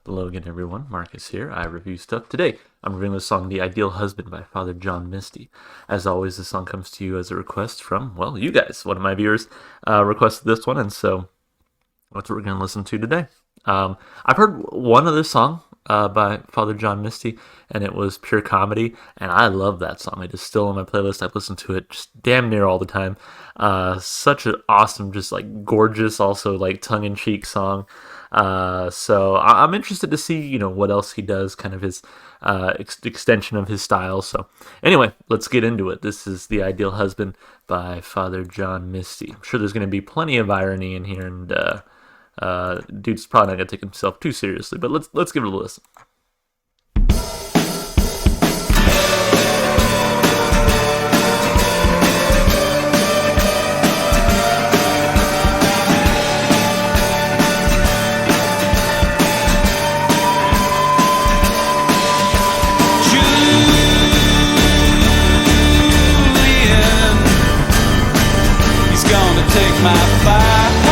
Hello again, everyone. Marcus here. I review stuff. Today, I'm reviewing the song The Ideal Husband by Father John Misty. As always, the song comes to you as a request from, well, you guys. One of my viewers requested this one, and so that's what we're going to listen to today. I've heard one other song by Father John Misty, and it was Pure Comedy, and I love that song. It is still on my playlist. I've listened to it just damn near all the time. Such an awesome, just like gorgeous, also like tongue-in-cheek song. So I'm interested to see, what else he does, kind of his extension of his style. So anyway, let's get into it. This is The Ideal Husband by Father John Misty. I'm sure there's going to be plenty of irony in here, and dude's probably not going to take himself too seriously, but let's give it a listen. Take my files.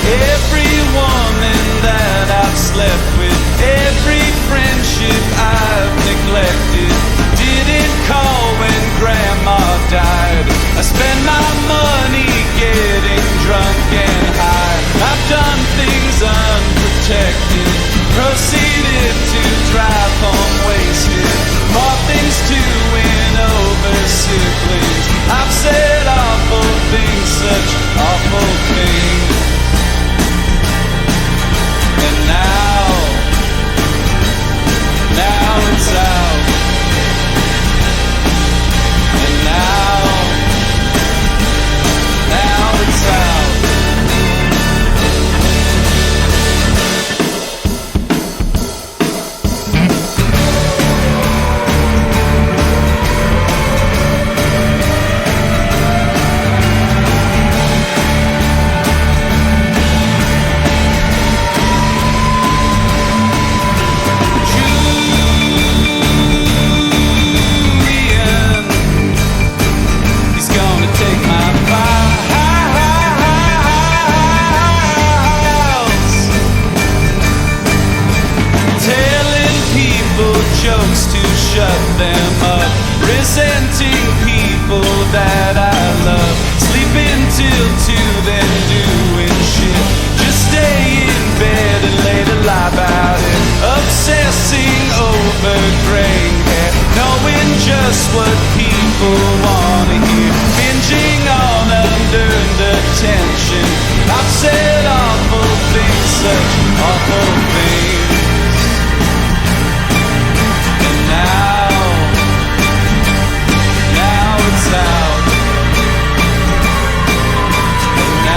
Every woman that I've slept with, every friendship I've neglected, didn't call when grandma died. I spent my money getting drunk and high. I've done things unprotected, proceeded to drive home wasted, bought things to win over siblings. I've said awful things, such awful things. And now it's out. And now it's out. Jokes to shut them up, resenting people that I love, sleeping till 2, then doing shit, just stay in bed and lay to lie about it, obsessing over graying hair, knowing just what people wanna hear, binging on unearned attention. I've said awful things, such awful things. Now it's out. Now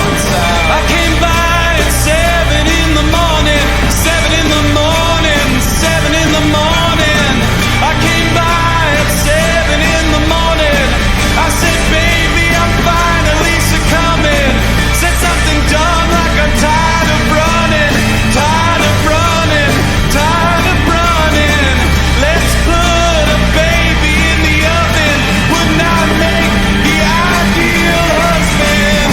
it's out. I came by at 7 in the morning, 7 in the morning, 7 in the morning. I came by at 7 in the morning. I said, baby, I'm finally succumbing. Said something dumb like I'm tired of running, tired of running, tired of running. Let's put a baby in the oven. Would not make the ideal husband.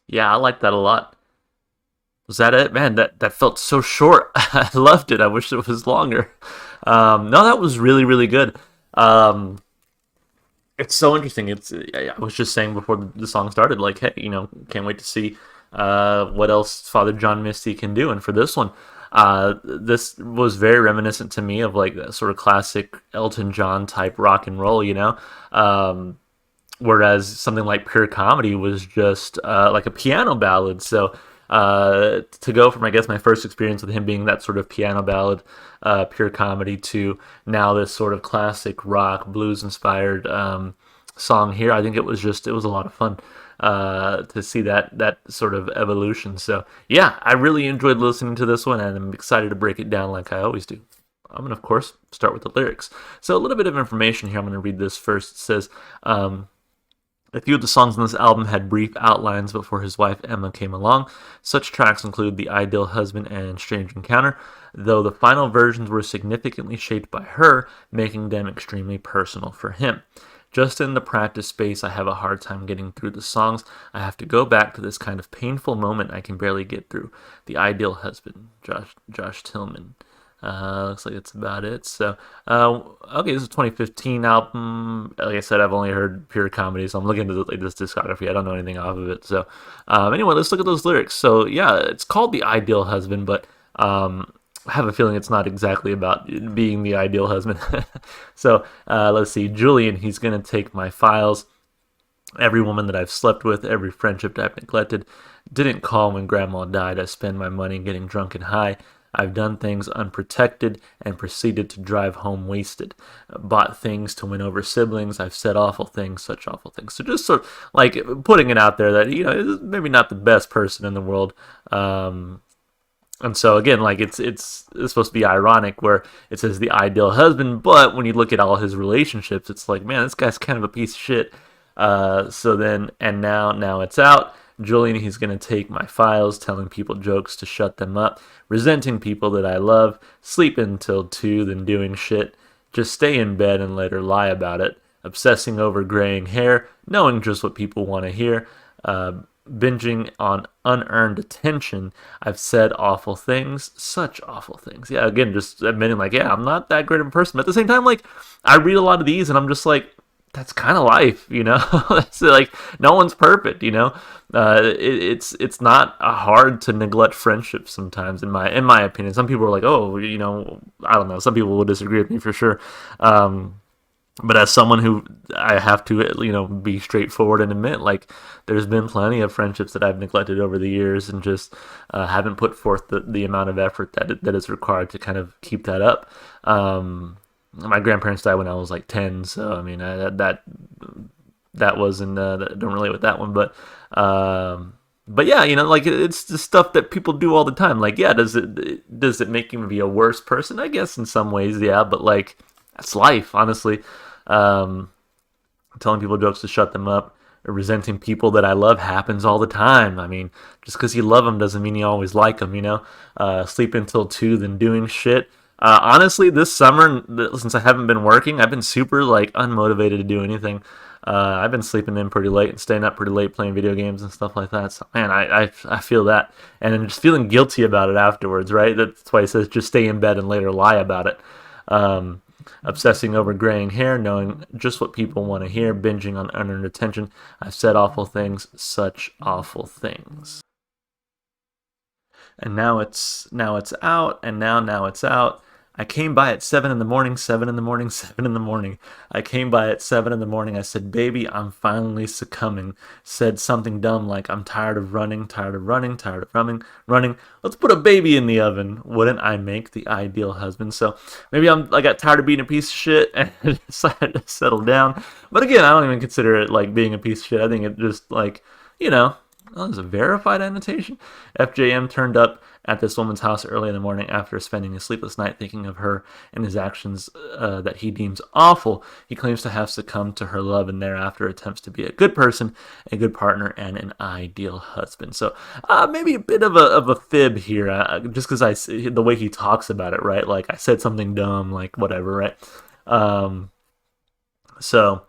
Yeah, I like that a lot. Was that it? Man, that felt so short. I loved it. I wish it was longer. No, that was really, really good. It's so interesting. I was just saying before the song started, like, hey, can't wait to see what else Father John Misty can do. And for this one, this was very reminiscent to me of like that sort of classic Elton John type rock and roll, whereas something like Pure Comedy was just like a piano ballad. So To go from, I guess, my first experience with him being that sort of piano ballad, pure comedy, to now this sort of classic rock, blues inspired song here, I think it was a lot of fun to see that sort of evolution. So yeah, I really enjoyed listening to this one, and I'm excited to break it down like I always do. I'm going to, of course, start with the lyrics. So a little bit of information here. I'm going to read this first. It says, a few of the songs on this album had brief outlines before his wife Emma came along. Such tracks include The Ideal Husband and Strange Encounter, though the final versions were significantly shaped by her, making them extremely personal for him. Just in the practice space, I have a hard time getting through the songs. I have to go back to this kind of painful moment I can barely get through. The Ideal Husband, Josh Tillman. Looks like it's about it. So, okay, this is a 2015 album. Like I said, I've only heard pure comedy, so I'm looking at this discography. I don't know anything off of it. So, anyway, let's look at those lyrics. So, yeah, it's called The Ideal Husband, but I have a feeling it's not exactly about being the ideal husband. So, let's see. Julian, he's going to take my files. Every woman that I've slept with, every friendship that I've neglected, didn't call when grandma died. I spend my money getting drunk and high. I've done things unprotected and proceeded to drive home wasted. Bought things to win over siblings. I've said awful things, such awful things. So just sort of like putting it out there that, is maybe not the best person in the world. And so again, like it's supposed to be ironic where it says the ideal husband, but when you look at all his relationships, it's like, man, this guy's kind of a piece of shit. So then, and now it's out. Julian, he's going to take my files, telling people jokes to shut them up, resenting people that I love, sleeping till 2, then doing shit, just stay in bed and let her lie about it, obsessing over graying hair, knowing just what people want to hear, binging on unearned attention. I've said awful things, such awful things. Yeah, again, just admitting like, yeah, I'm not that great of a person. But at the same time, like, I read a lot of these and I'm just like, that's kind of life, It's like no one's perfect, It's not hard to neglect friendships sometimes, in my opinion. Some people are like, oh, I don't know. Some people will disagree with me for sure. But as someone who I have to, be straightforward and admit, like, there's been plenty of friendships that I've neglected over the years and just haven't put forth the amount of effort that is required to kind of keep that up. My grandparents died when I was like 10, so I mean that wasn't don't relate with that one, but yeah, like it's the stuff that people do all the time. Like, yeah, does it make you be a worse person? I guess in some ways, yeah, but like that's life, honestly. Telling people jokes to shut them up, or resenting people that I love happens all the time. I mean, just because you love them doesn't mean you always like them, Sleeping till 2, then doing shit. Honestly, this summer, since I haven't been working, I've been super like unmotivated to do anything. I've been sleeping in pretty late and staying up pretty late playing video games and stuff like that. So man, I feel that, and I'm just feeling guilty about it afterwards. Right? That's why it says just stay in bed and later lie about it. Obsessing over graying hair, knowing just what people want to hear, binging on unearned attention. I've said awful things, such awful things. And now it's out, and now it's out. I came by at 7 in the morning, 7 in the morning, 7 in the morning. I came by at 7 in the morning. I said, baby, I'm finally succumbing. Said something dumb like, I'm tired of running, tired of running, tired of running. Let's put a baby in the oven. Wouldn't I make the ideal husband? So maybe I got tired of being a piece of shit and decided to settle down. But again, I don't even consider it like being a piece of shit. I think it just like, oh, there's a verified annotation. FJM turned up at this woman's house early in the morning after spending a sleepless night thinking of her and his actions that he deems awful. He claims to have succumbed to her love and thereafter attempts to be a good person, a good partner, and an ideal husband. So maybe a bit of a fib here, just because the way he talks about it, right? Like I said something dumb, like whatever, right? So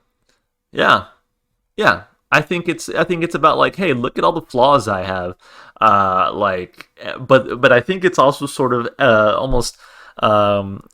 yeah. I think it's about like, hey, look at all the flaws I have, but I think it's also sort of almost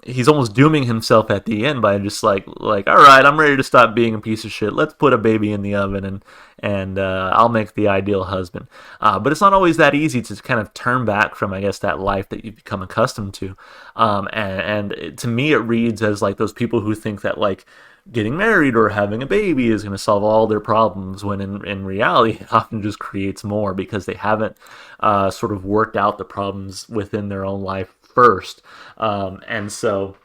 he's almost dooming himself at the end by just like all right, I'm ready to stop being a piece of shit. Let's put a baby in the oven and I'll make the ideal husband. But it's not always that easy to kind of turn back from, I guess, that life that you've become accustomed to. And to me, it reads as like those people who think that like getting married or having a baby is going to solve all their problems, when in reality it often just creates more, because they haven't sort of worked out the problems within their own life first. And so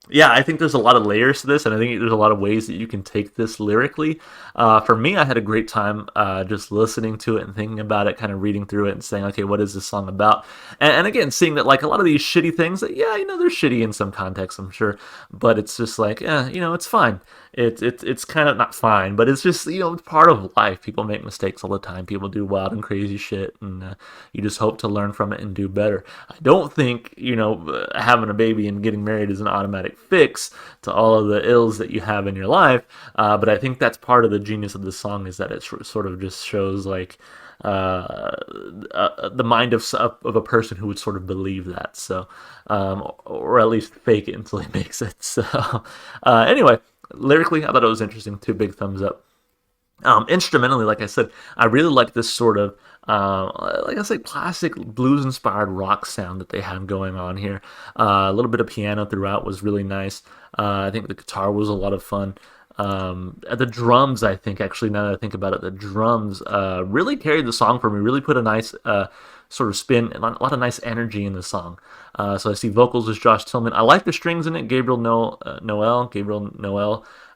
yeah, I think there's a lot of layers to this, and I think there's a lot of ways that you can take this lyrically. For me, I had a great time just listening to it and thinking about it, kind of reading through it and saying, okay, what is this song about? And again, seeing that like a lot of these shitty things, that yeah, they're shitty in some contexts, I'm sure, but it's just like, it's fine. It's kind of not fine, but it's just it's part of life. People make mistakes all the time. People do wild and crazy shit, and you just hope to learn from it and do better. I don't think having a baby and getting married is an automatic fix to all of the ills that you have in your life, but I think that's part of the genius of this song, is that it sort of just shows like the mind of a person who would sort of believe that. So, or at least fake it until he makes it. So, anyway, lyrically, I thought it was interesting. 2 big thumbs up. Instrumentally, like I said, I really like this sort of, like I said, classic blues-inspired rock sound that they have going on here. A little bit of piano throughout was really nice. I think the guitar was a lot of fun. The drums, I think, actually, now that I think about it, the drums really carried the song for me, really put a nice sort of spin, a lot of nice energy in the song. So I see vocals was Josh Tillman. I like the strings in it, Gabriel Noel.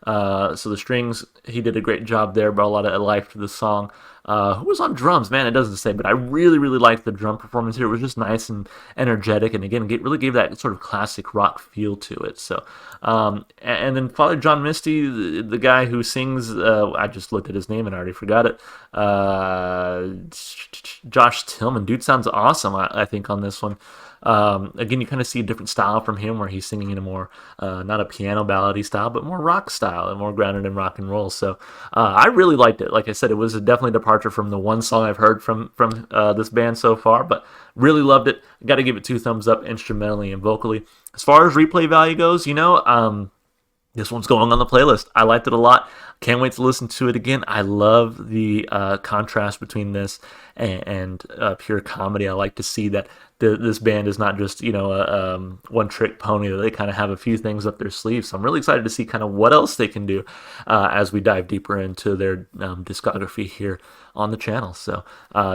So the strings, he did a great job there, brought a lot of life to the song. Who was on drums? Man, it doesn't say, but I really, really liked the drum performance here. It was just nice and energetic, and again, really gave that sort of classic rock feel to it. So, and then Father John Misty, the guy who sings, I just looked at his name and I already forgot it. Josh Tillman, dude sounds awesome, I think, on this one. Again, you kind of see a different style from him, where he's singing in a more, not a piano ballady style, but more rock style and more grounded in rock and roll. So I really liked it. Like I said, it was definitely a departure from the one song I've heard from this band so far, but really loved it. Got to give it 2 thumbs up instrumentally and vocally. As far as replay value goes, this one's going on the playlist. I liked it a lot. Can't wait to listen to it again. I love the contrast between this and pure comedy. I like to see that this band is not just a one-trick pony. That they kind of have a few things up their sleeves. So I'm really excited to see kind of what else they can do as we dive deeper into their discography here on the channel. So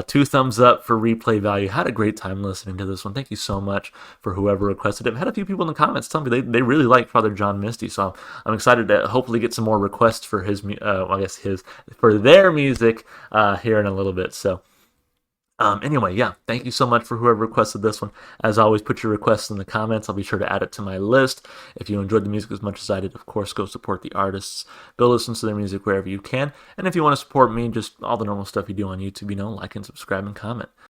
2 thumbs up for replay value. Had a great time listening to this one. Thank you so much for whoever requested it. I've had a few people in the comments tell me they really like Father John Misty. So I'm excited to hopefully get some more requests for for their music here in a little bit. So. Anyway, yeah, thank you so much for whoever requested this one. As always, put your requests in the comments. I'll be sure to add it to my list. If you enjoyed the music as much as I did, of course, go support the artists. Go listen to their music wherever you can. And if you want to support me, just all the normal stuff you do on YouTube, like and subscribe and comment.